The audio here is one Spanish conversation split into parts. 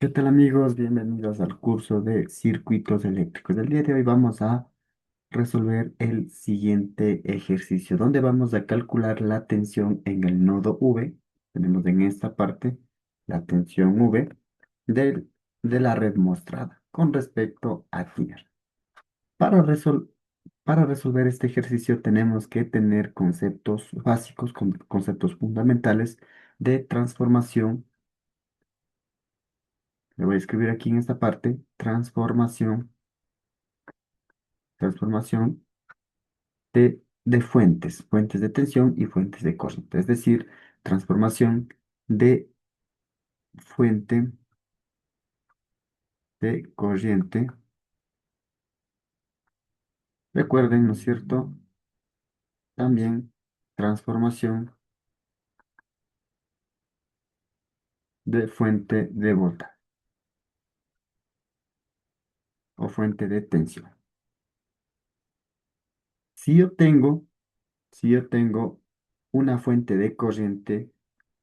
¿Qué tal amigos? Bienvenidos al curso de circuitos eléctricos. El día de hoy vamos a resolver el siguiente ejercicio, donde vamos a calcular la tensión en el nodo V. Tenemos en esta parte la tensión V del- de la red mostrada con respecto a tierra. Para, para resolver este ejercicio tenemos que tener conceptos básicos, conceptos fundamentales de transformación. Le voy a escribir aquí en esta parte, transformación de fuentes, fuentes de tensión y fuentes de corriente. Es decir, transformación de fuente de corriente. Recuerden, ¿no es cierto? También transformación de fuente de voltaje o fuente de tensión. Si yo tengo, si yo tengo una fuente de corriente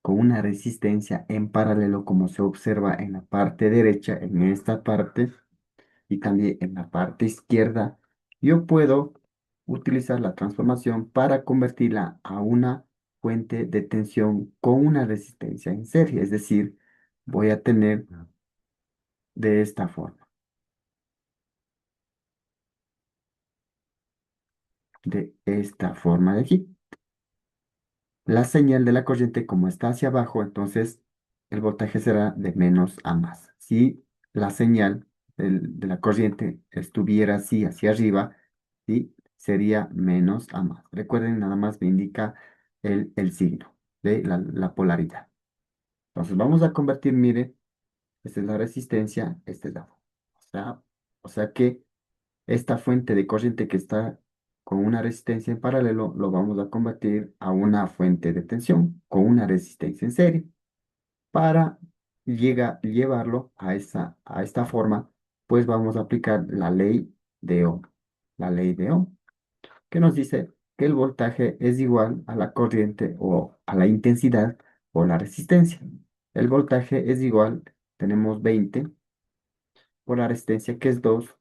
con una resistencia en paralelo, como se observa en la parte derecha, en esta parte, y también en la parte izquierda, yo puedo utilizar la transformación para convertirla a una fuente de tensión con una resistencia en serie. Es decir, voy a tener de esta forma, de esta forma de aquí. La señal de la corriente, como está hacia abajo, entonces el voltaje será de menos a más. Si la señal de la corriente estuviera así hacia arriba, ¿sí? Sería menos a más. Recuerden, nada más me indica el signo de la polaridad. Entonces vamos a convertir, mire, esta es la resistencia, este es la. O sea que esta fuente de corriente que está con una resistencia en paralelo, lo vamos a convertir a una fuente de tensión con una resistencia en serie. Para llevarlo a esta forma, pues vamos a aplicar la ley de Ohm. La ley de Ohm, que nos dice que el voltaje es igual a la corriente o a la intensidad o la resistencia. El voltaje es igual, tenemos 20 por la resistencia que es 2.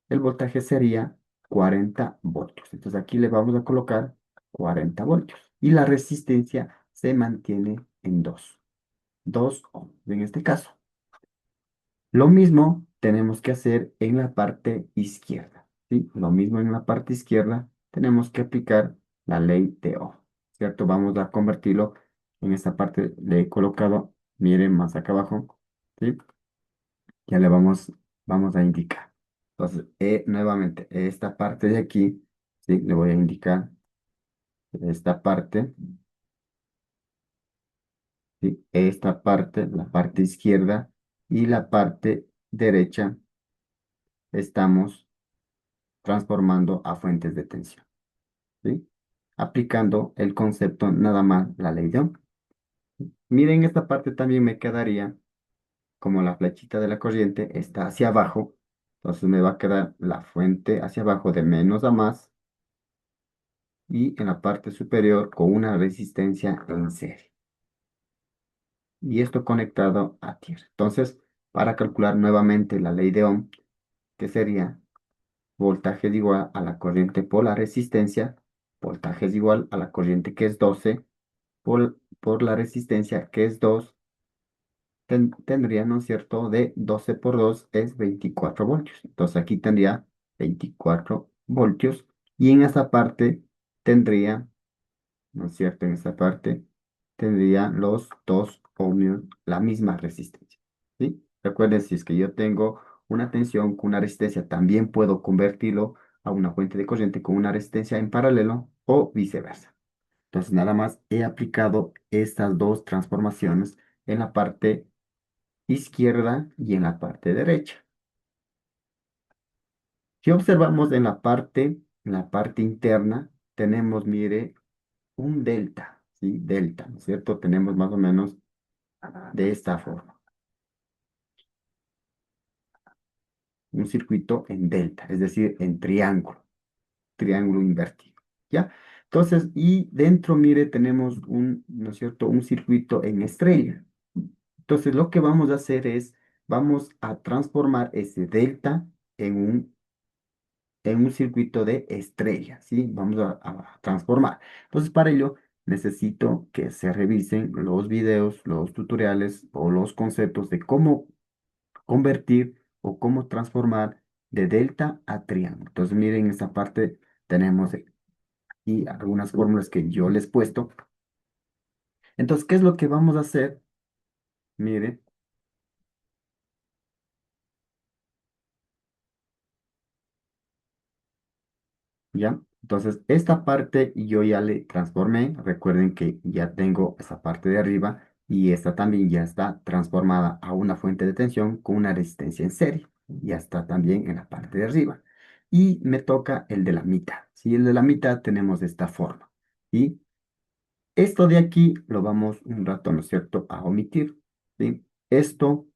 El voltaje sería 40 voltios. Entonces aquí le vamos a colocar 40 voltios. Y la resistencia se mantiene en 2 ohms en este caso. Lo mismo tenemos que hacer en la parte izquierda, ¿sí? Lo mismo en la parte izquierda tenemos que aplicar la ley de Ohm, ¿cierto? Vamos a convertirlo en esta parte, le he colocado, miren más acá abajo, ¿sí? Ya le vamos a indicar. Entonces, nuevamente, esta parte de aquí, ¿sí? Le voy a indicar esta parte, ¿sí? Esta parte, la parte izquierda y la parte derecha, estamos transformando a fuentes de tensión, ¿sí? Aplicando el concepto nada más, la ley de Ohm. Miren, esta parte también me quedaría como la flechita de la corriente está hacia abajo, entonces me va a quedar la fuente hacia abajo de menos a más y en la parte superior con una resistencia en serie. Y esto conectado a tierra. Entonces, para calcular nuevamente la ley de Ohm, que sería voltaje es igual a la corriente por la resistencia, voltaje es igual a la corriente que es 12 por la resistencia que es 2, tendría, ¿no es cierto?, de 12 por 2 es 24 voltios. Entonces aquí tendría 24 voltios y en esta parte tendría, ¿no es cierto?, en esta parte tendría los 2 ohmios, la misma resistencia, ¿sí? Recuerden, si es que yo tengo una tensión con una resistencia, también puedo convertirlo a una fuente de corriente con una resistencia en paralelo o viceversa. Entonces, nada más he aplicado estas dos transformaciones en la parte izquierda y en la parte derecha. Si observamos en la parte interna, tenemos, mire, un delta, ¿sí? Delta, ¿no es cierto? Tenemos más o menos de esta forma, un circuito en delta, es decir, en triángulo, triángulo invertido, ¿ya? Entonces, y dentro, mire, tenemos un, ¿no es cierto?, un circuito en estrella. Entonces, lo que vamos a hacer es, vamos a transformar ese delta en un circuito de estrella, ¿sí? Vamos a transformar. Entonces, para ello, necesito que se revisen los videos, los tutoriales o los conceptos de cómo convertir o cómo transformar de delta a triángulo. Entonces, miren, en esta parte tenemos aquí algunas fórmulas que yo les he puesto. Entonces, ¿qué es lo que vamos a hacer? Miren, ¿ya? Entonces, esta parte yo ya le transformé. Recuerden que ya tengo esa parte de arriba y esta también ya está transformada a una fuente de tensión con una resistencia en serie. Ya está también en la parte de arriba. Y me toca el de la mitad. Si el de la mitad tenemos de esta forma. ¿Sí? Esto de aquí lo vamos un rato, ¿no es cierto?, a omitir. ¿Sí? Esto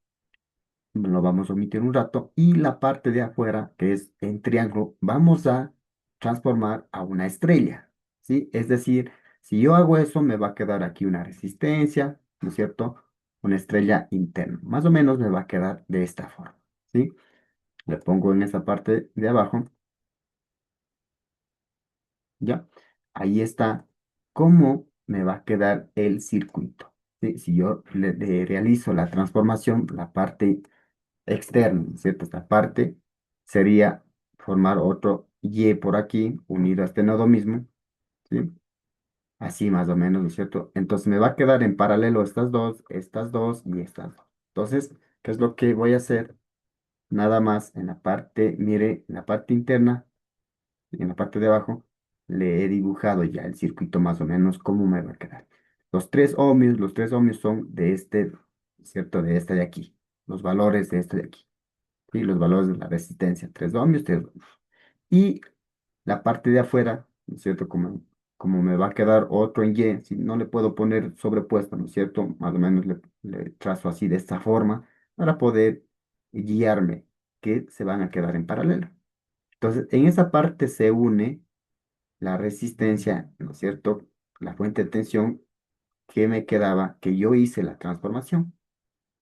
lo vamos a omitir un rato y la parte de afuera, que es en triángulo, vamos a transformar a una estrella, ¿sí? Es decir, si yo hago eso, me va a quedar aquí una resistencia, ¿no es cierto? Una estrella interna. Más o menos me va a quedar de esta forma, ¿sí? Le pongo en esa parte de abajo, ¿ya? Ahí está cómo me va a quedar el circuito, ¿sí? Si yo le realizo la transformación, la parte externo, ¿cierto? Esta parte sería formar otro Y por aquí, unido a este nodo mismo, ¿sí? Así más o menos, ¿no es cierto? Entonces me va a quedar en paralelo estas dos y estas dos. Entonces, ¿qué es lo que voy a hacer? Nada más en la parte, mire, en la parte interna, en la parte de abajo, le he dibujado ya el circuito más o menos cómo me va a quedar. Los tres ohmios son de este, ¿cierto? De este de aquí, los valores de este de aquí. Y los valores de la resistencia, 3 ohmios, 3 ohmios. Y la parte de afuera, ¿no es cierto? Como me va a quedar otro en Y, si no le puedo poner sobrepuesto, ¿no es cierto? Más o menos le trazo así de esta forma para poder guiarme, que se van a quedar en paralelo. Entonces, en esa parte se une la resistencia, ¿no es cierto? La fuente de tensión que me quedaba, que yo hice la transformación.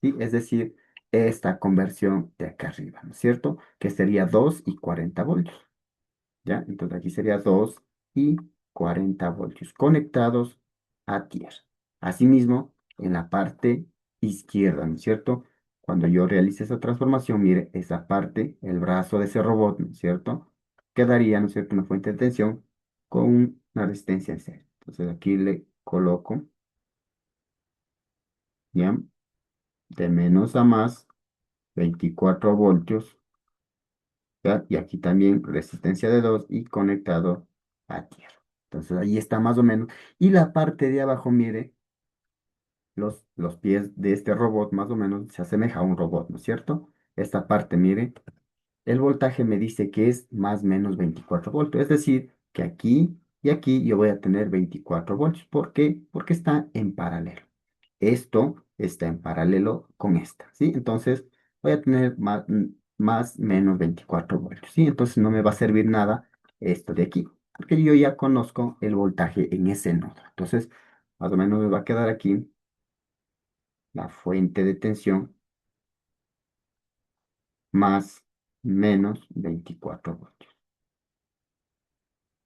¿Sí? Es decir, esta conversión de acá arriba, ¿no es cierto? Que sería 2 y 40 voltios, ¿ya? Entonces aquí sería 2 y 40 voltios conectados a tierra. Asimismo, en la parte izquierda, ¿no es cierto? Cuando yo realice esa transformación, mire, esa parte, el brazo de ese robot, ¿no es cierto? Quedaría, ¿no es cierto?, una fuente de tensión con una resistencia en serie. Entonces aquí le coloco, ¿ya? De menos a más, 24 voltios, ¿ya? Y aquí también resistencia de 2 y conectado a tierra. Entonces ahí está más o menos. Y la parte de abajo, mire, los pies de este robot más o menos se asemeja a un robot, ¿no es cierto? Esta parte, mire, el voltaje me dice que es más o menos 24 voltios. Es decir, que aquí y aquí yo voy a tener 24 voltios. ¿Por qué? Porque está en paralelo. Esto está en paralelo con esta, ¿sí? Entonces voy a tener más menos 24 voltios, ¿sí? Entonces no me va a servir nada esto de aquí, porque yo ya conozco el voltaje en ese nodo. Entonces, más o menos me va a quedar aquí la fuente de tensión más menos 24 voltios.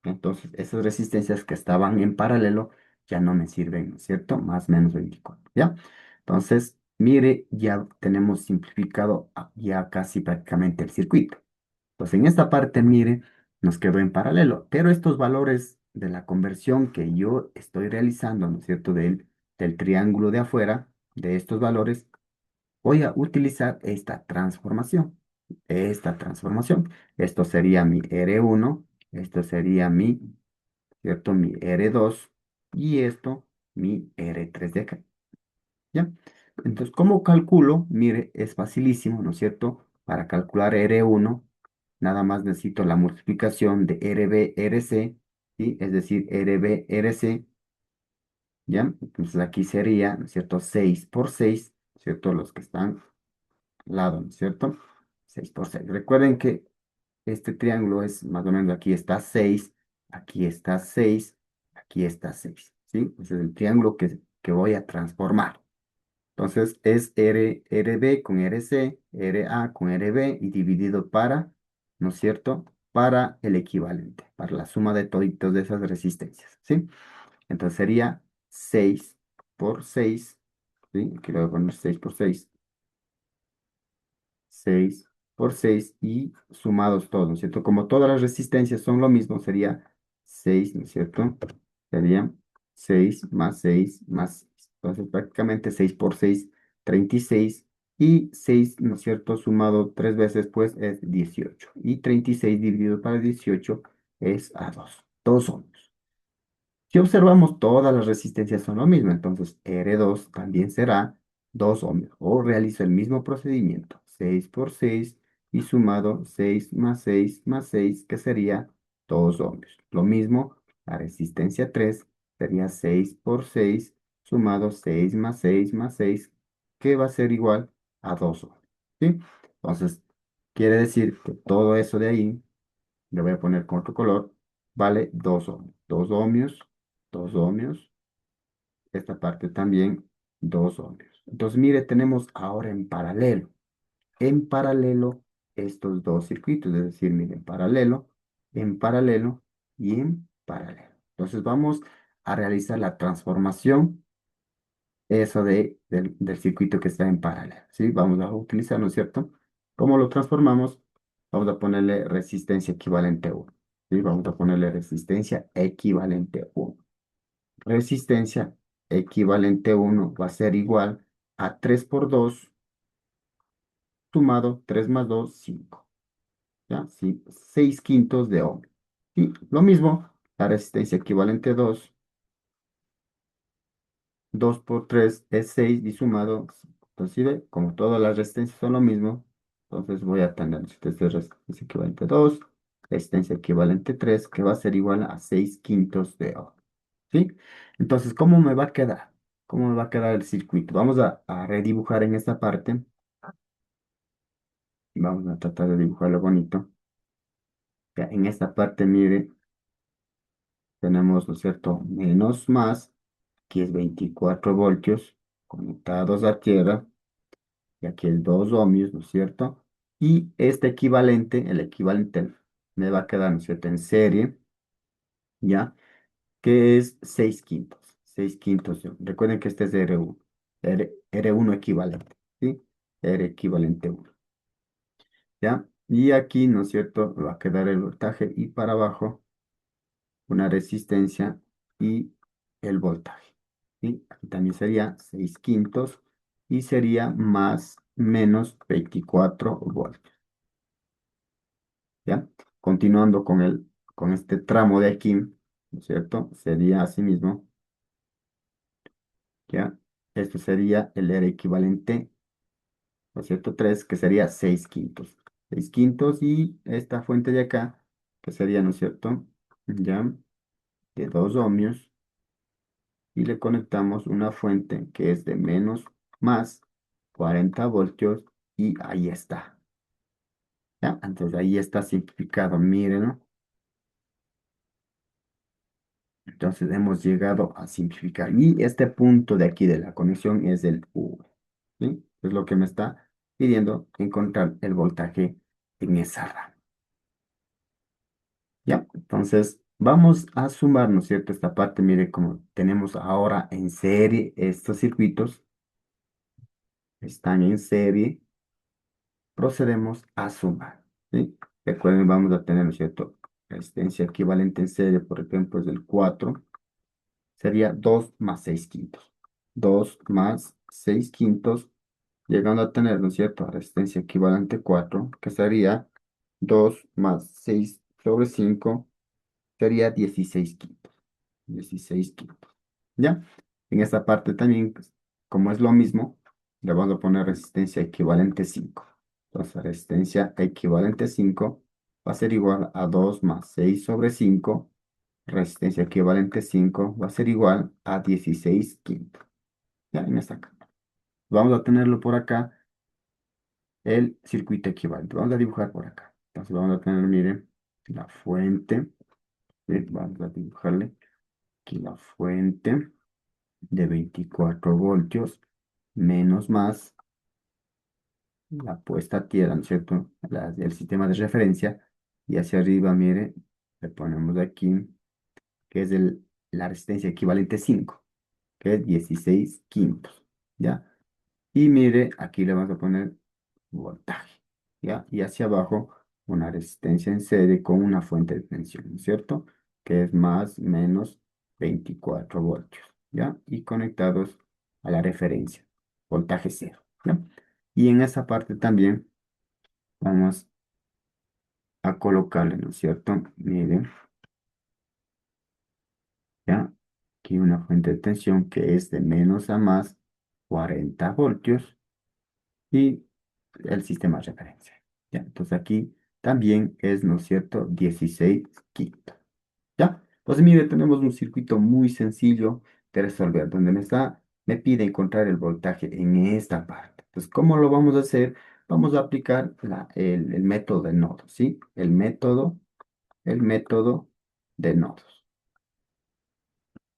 Entonces, esas resistencias que estaban en paralelo ya no me sirven, ¿no es cierto? Más menos 24, ¿ya? Entonces, mire, ya tenemos simplificado ya casi prácticamente el circuito. Pues en esta parte, mire, nos quedó en paralelo, pero estos valores de la conversión que yo estoy realizando, ¿no es cierto? Del triángulo de afuera, de estos valores, voy a utilizar esta transformación. Esta transformación. Esto sería mi R1, esto sería mi, ¿cierto? Mi R2 y esto mi R3 de acá. ¿Ya? Entonces, ¿cómo calculo? Mire, es facilísimo, ¿no es cierto? Para calcular R1, nada más necesito la multiplicación de RB, RC, ¿sí? Es decir, RB, RC, ¿ya? Entonces aquí sería, ¿no es cierto? 6 por 6, ¿cierto? Los que están al lado, ¿no es cierto? 6 por 6. Recuerden que este triángulo es más o menos, aquí está 6, aquí está 6, aquí está 6, ¿sí? Ese es el triángulo que voy a transformar. Entonces es RB con RC, RA con RB y dividido para, ¿no es cierto? Para el equivalente, para la suma de toditos de esas resistencias, ¿sí? Entonces sería 6 por 6, ¿sí? Aquí le voy a poner 6 por 6, 6 por 6 y sumados todos, ¿no es cierto? Como todas las resistencias son lo mismo, sería 6, ¿no es cierto? Sería 6 más 6 más 6. Entonces prácticamente 6 por 6, 36 y 6, ¿no es cierto? Sumado 3 veces, pues es 18. Y 36 dividido para 18 es a 2 ohms. Si observamos, todas las resistencias son lo mismo, entonces R2 también será 2 ohmios. O realizo el mismo procedimiento, 6 por 6 y sumado 6 más 6 más 6, que sería 2 ohmios. Lo mismo, la resistencia 3 sería 6 por 6 sumado 6 más 6 más 6, que va a ser igual a 2 ohmios. ¿Sí? Entonces, quiere decir que todo eso de ahí le voy a poner con otro color, vale 2 ohmios. 2 ohmios, 2 ohmios, esta parte también 2 ohmios. Entonces, mire, tenemos ahora en paralelo estos dos circuitos, es decir, mire, en paralelo y en paralelo. Entonces, vamos a realizar la transformación, eso del circuito que está en paralelo, ¿sí? Vamos a utilizar, ¿no es cierto? ¿Cómo lo transformamos? Vamos a ponerle resistencia equivalente 1. ¿Sí? Vamos a ponerle resistencia equivalente 1. Resistencia equivalente 1 va a ser igual a 3 por 2 sumado 3 más 2 5. ¿Ya? Sí, 6 quintos de ohm. Y lo mismo, la resistencia equivalente 2 por 3 es 6 y sumado, inclusive, como todas las resistencias son lo mismo, entonces voy a tener resistencia equivalente 2, resistencia equivalente 3, que va a ser igual a 6 quintos de ohm. ¿Sí? Entonces, ¿cómo me va a quedar? ¿Cómo me va a quedar el circuito? Vamos a redibujar en esta parte. Vamos a tratar de dibujarlo bonito. Ya, en esta parte, mire, tenemos, ¿no es cierto? Menos más, aquí es 24 voltios conectados a tierra. Y aquí es 2 ohmios, ¿no es cierto? Y este equivalente, el equivalente me va a quedar, ¿no es cierto?, en serie, ¿ya? Que es 6 quintos, 6 quintos. Recuerden que este es R1, R1 equivalente, ¿sí? R equivalente 1, ¿ya? Y aquí, ¿no es cierto?, va a quedar el voltaje y para abajo una resistencia y el voltaje, ¿sí? Aquí también sería 6 quintos y sería más menos 24 voltios. ¿Ya? Continuando con este tramo de aquí, ¿no es cierto? Sería así mismo, ¿ya? Esto sería el R equivalente, ¿no es cierto? 3, que sería 6 quintos. 6 quintos y esta fuente de acá, que sería, ¿no es cierto? ¿Ya? De 2 ohmios. Y le conectamos una fuente que es de menos más 40 voltios y ahí está. ¿Ya? Entonces ahí está simplificado, mírenlo. Entonces hemos llegado a simplificar. Y este punto de aquí de la conexión es el V. ¿Sí? Es lo que me está pidiendo encontrar el voltaje en esa rama. ¿Ya? Entonces vamos a sumar, ¿no es cierto? Esta parte, mire, como tenemos ahora en serie estos circuitos, están en serie, procedemos a sumar. ¿Sí? Recuerden, vamos a tener, ¿no es cierto? Resistencia equivalente en serie, por ejemplo, es del 4. Sería 2 más 6 quintos. 2 más 6 quintos, llegando a tener, ¿no es cierto?, resistencia equivalente 4, que sería 2 más 6 sobre 5, sería 16 quintos. 16 quintos. ¿Ya? En esta parte también, pues, como es lo mismo, le vamos a poner resistencia equivalente 5. Entonces, resistencia equivalente 5 va a ser igual a 2 más 6 sobre 5. Resistencia equivalente 5 va a ser igual a 16 quintos. Ya, en esta acá. Vamos a tenerlo por acá, el circuito equivalente. Vamos a dibujar por acá. Entonces vamos a tener, miren, la fuente. Vamos a dibujarle aquí la fuente de 24 voltios. menos más la puesta a tierra, ¿no es cierto? El sistema de referencia. Y hacia arriba, mire, le ponemos aquí, que es la resistencia equivalente 5, que es 16 quintos, ¿ya? Y mire, aquí le vamos a poner voltaje, ¿ya? Y hacia abajo, una resistencia en serie con una fuente de tensión, ¿no es cierto? Que es más menos 24 voltios, ¿ya? Y conectados a la referencia, voltaje cero, ¿ya? Y en esa parte también vamos a colocarle, ¿no es cierto? Miren, ¿ya? Aquí una fuente de tensión que es de menos a más 40 voltios y el sistema de referencia. ¿Ya? Entonces aquí también es, ¿no es cierto?, 16 quintos. ¿Ya? Entonces, mire, tenemos un circuito muy sencillo de resolver, donde me pide encontrar el voltaje en esta parte. Entonces, ¿cómo lo vamos a hacer? Vamos a aplicar el método de nodos, ¿sí? El método de nodos.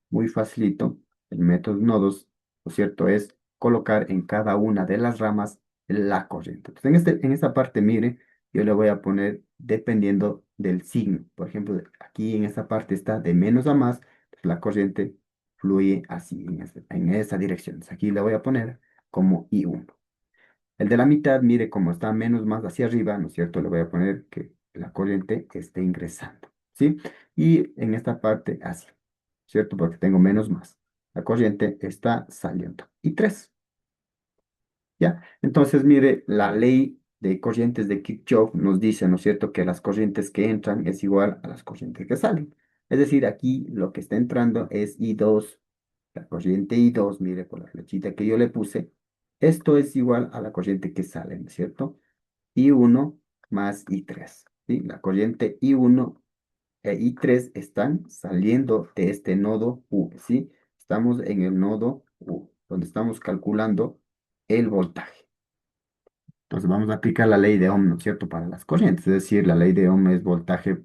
Muy facilito. El método de nodos, lo cierto es colocar en cada una de las ramas la corriente. Entonces, en esta parte, mire, yo le voy a poner dependiendo del signo. Por ejemplo, aquí en esta parte está de menos a más, pues la corriente fluye así, en esa dirección. Entonces, aquí le voy a poner como I1. El de la mitad, mire, como está menos más hacia arriba, ¿no es cierto? Le voy a poner que la corriente esté ingresando, ¿sí? Y en esta parte así, ¿cierto? Porque tengo menos más. La corriente está saliendo. Y 3, ¿ya? Entonces, mire, la ley de corrientes de Kirchhoff nos dice, ¿no es cierto?, que las corrientes que entran es igual a las corrientes que salen. Es decir, aquí lo que está entrando es I2, la corriente I2, mire, por la flechita que yo le puse, esto es igual a la corriente que sale, ¿no es cierto? I1 más I3, ¿sí? La corriente I1 e I3 están saliendo de este nodo U, ¿sí? Estamos en el nodo U, donde estamos calculando el voltaje. Entonces vamos a aplicar la ley de Ohm, ¿no es cierto?, para las corrientes. Es decir, la ley de Ohm es voltaje,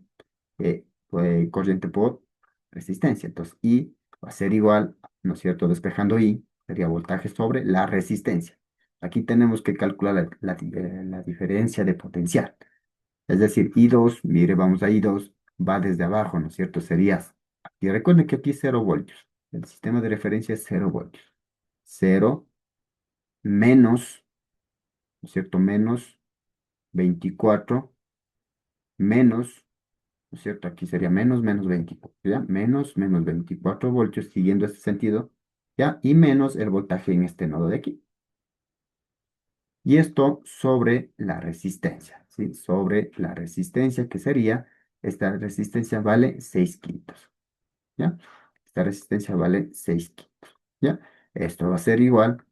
corriente por resistencia. Entonces I va a ser igual, ¿no es cierto?, despejando I, sería voltaje sobre la resistencia. Aquí tenemos que calcular la diferencia de potencial. Es decir, I2, mire, vamos a I2, va desde abajo, ¿no es cierto? Sería, y recuerden que aquí es 0 voltios. El sistema de referencia es 0 voltios. 0 menos, ¿no es cierto? Menos 24 menos, ¿no es cierto? Aquí sería menos 24, ¿ya? Menos 24 voltios, siguiendo este sentido, ¿ya? Y menos el voltaje en este nodo de aquí. Y esto sobre la resistencia, ¿sí? Sobre la resistencia, que sería, esta resistencia vale 6 quintos, ¿ya? Esta resistencia vale 6 quintos, ¿ya? Esto va a ser igual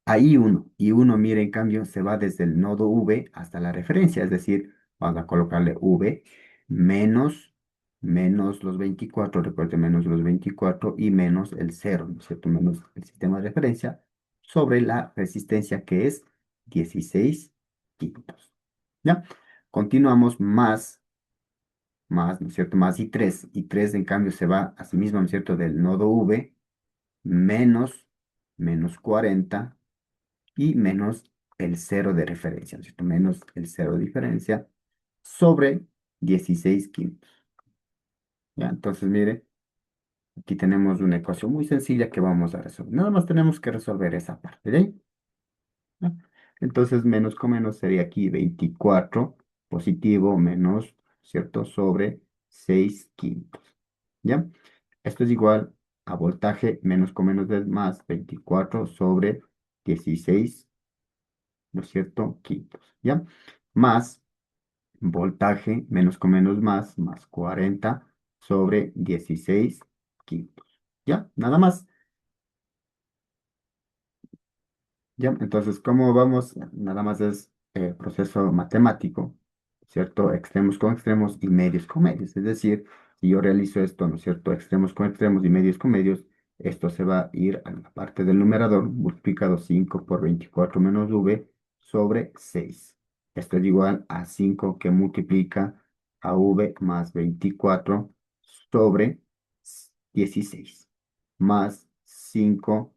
a I1. I1, mire, en cambio, se va desde el nodo V hasta la referencia, es decir, vamos a colocarle V menos los 24, recuerde, menos los 24 y menos el 0, ¿no es cierto? Menos el sistema de referencia sobre la resistencia, que es 16 quintos, ¿ya? Continuamos más, ¿no es cierto? Más I3. I3, en cambio, se va a sí mismo, ¿no es cierto?, del nodo V menos, menos 40 y menos el 0 de referencia, ¿no es cierto? Menos el 0 de diferencia sobre 16 quintos, ¿ya? Entonces, mire, aquí tenemos una ecuación muy sencilla que vamos a resolver. Nada más tenemos que resolver esa parte de ahí, ¿ya? Entonces, menos con menos sería aquí 24 positivo menos, ¿cierto? Sobre 6 quintos, ¿ya? Esto es igual a voltaje menos con menos es más 24 sobre 16, ¿no es cierto? Quintos, ¿ya? Más voltaje menos con menos más 40 sobre 16 quintos, ¿ya? Nada más. ¿Ya? Entonces, ¿cómo vamos? Nada más es proceso matemático, ¿cierto? Extremos con extremos y medios con medios. Es decir, si yo realizo esto, ¿no es cierto? Extremos con extremos y medios con medios, esto se va a ir a la parte del numerador, multiplicado 5 por 24 menos v sobre 6. Esto es igual a 5 que multiplica a v más 24 sobre 16, más 5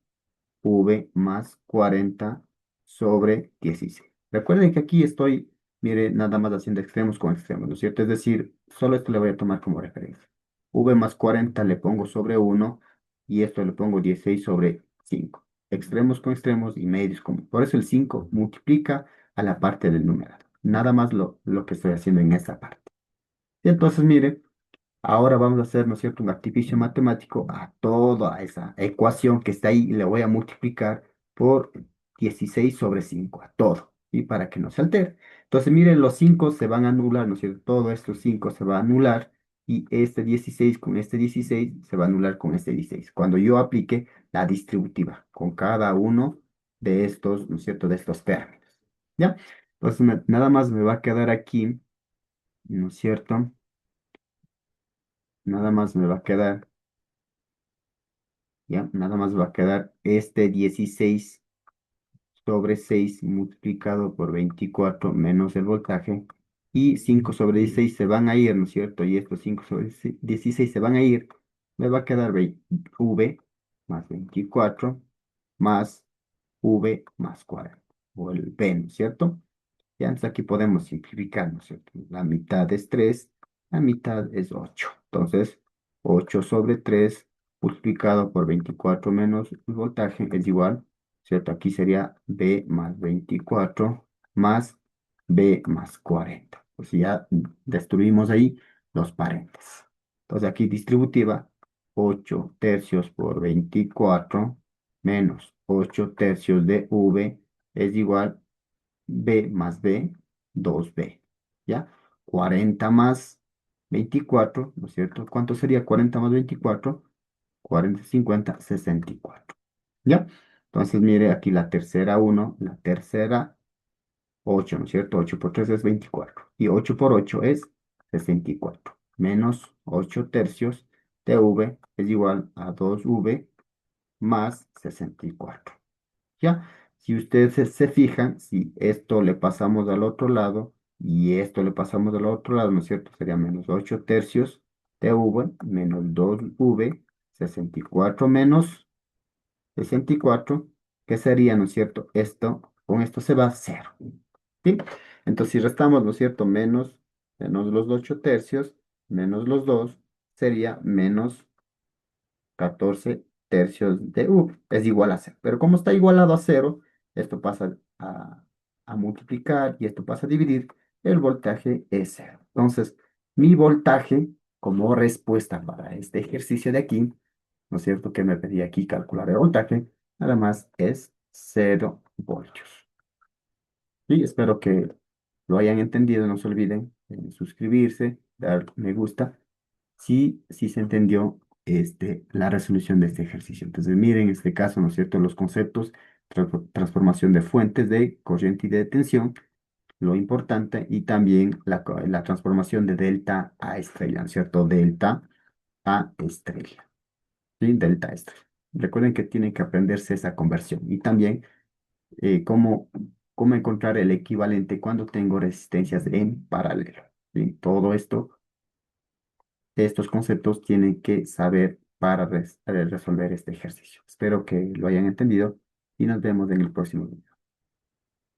V más 40 sobre 16. Recuerden que aquí estoy, mire, nada más haciendo extremos con extremos, ¿no es cierto? Es decir, solo esto le voy a tomar como referencia. V más 40 le pongo sobre 1 y esto le pongo 16 sobre 5. Extremos con extremos y medios con... Por eso el 5 multiplica a la parte del numerador. Nada más lo que estoy haciendo en esta parte. Y entonces, mire, ahora vamos a hacer, ¿no es cierto?, un artificio matemático a toda esa ecuación que está ahí y le voy a multiplicar por 16 sobre 5 a todo, y para que no se altere. Entonces, miren, los 5 se van a anular, ¿no es cierto? Todo estos 5 se va a anular y este 16 con este 16 se va a anular con este 16. Cuando yo aplique la distributiva con cada uno de estos, ¿no es cierto?, de estos términos. ¿Ya? Entonces, nada más me va a quedar aquí, ¿no es cierto? Nada más me va a quedar. Ya, nada más va a quedar este 16 sobre 6 multiplicado por 24 menos el voltaje. Y 5 sobre 16 se van a ir, ¿no es cierto? Y estos 5 sobre 16 se van a ir. Me va a quedar V más 24 más V más 40. O el V, ¿no es cierto? Ya, entonces aquí podemos simplificar, ¿no es cierto? La mitad es 3, la mitad es 8. Entonces, 8 sobre 3 multiplicado por 24 menos el voltaje es igual, ¿cierto? Aquí sería B más 24 más B más 40. Pues ya destruimos ahí los paréntesis. Entonces aquí distributiva, 8 tercios por 24 menos 8 tercios de V es igual B más B, 2B, ¿ya? 40 más 24, ¿no es cierto? ¿Cuánto sería 40 más 24? 40, 50, 64, ¿ya? Entonces, mire aquí la tercera 1, la tercera 8, ¿no es cierto? 8 por 3 es 24 y 8 por 8 es 64, menos 8 tercios de V es igual a 2V más 64. ¿Ya? Si ustedes se fijan, si esto le pasamos al otro lado y esto le pasamos al otro lado, ¿no es cierto? Sería menos 8 tercios de V menos 2V, 64 menos 64, que sería, ¿no es cierto? Esto, con esto se va a 0. ¿Sí? Entonces, si restamos, ¿no es cierto? Menos los 8 tercios, menos los 2, sería menos 14 tercios de U. Es igual a 0. Pero como está igualado a 0, esto pasa a multiplicar y esto pasa a dividir. El voltaje es 0. Entonces, mi voltaje como respuesta para este ejercicio de aquí, ¿no es cierto? Que me pedí aquí calcular el voltaje, nada más es 0 voltios. Y espero que lo hayan entendido. No se olviden de suscribirse, dar me gusta si se entendió la resolución de este ejercicio. Entonces, miren, en este caso, ¿no es cierto?, los conceptos, transformación de fuentes de corriente y de tensión, lo importante, y también la transformación de delta a estrella, ¿no es cierto? Delta a estrella, ¿sí? Delta a estrella. Recuerden que tienen que aprenderse esa conversión y también cómo encontrar el equivalente cuando tengo resistencias en paralelo. ¿Sí? Todo esto, estos conceptos tienen que saber para resolver este ejercicio. Espero que lo hayan entendido y nos vemos en el próximo video.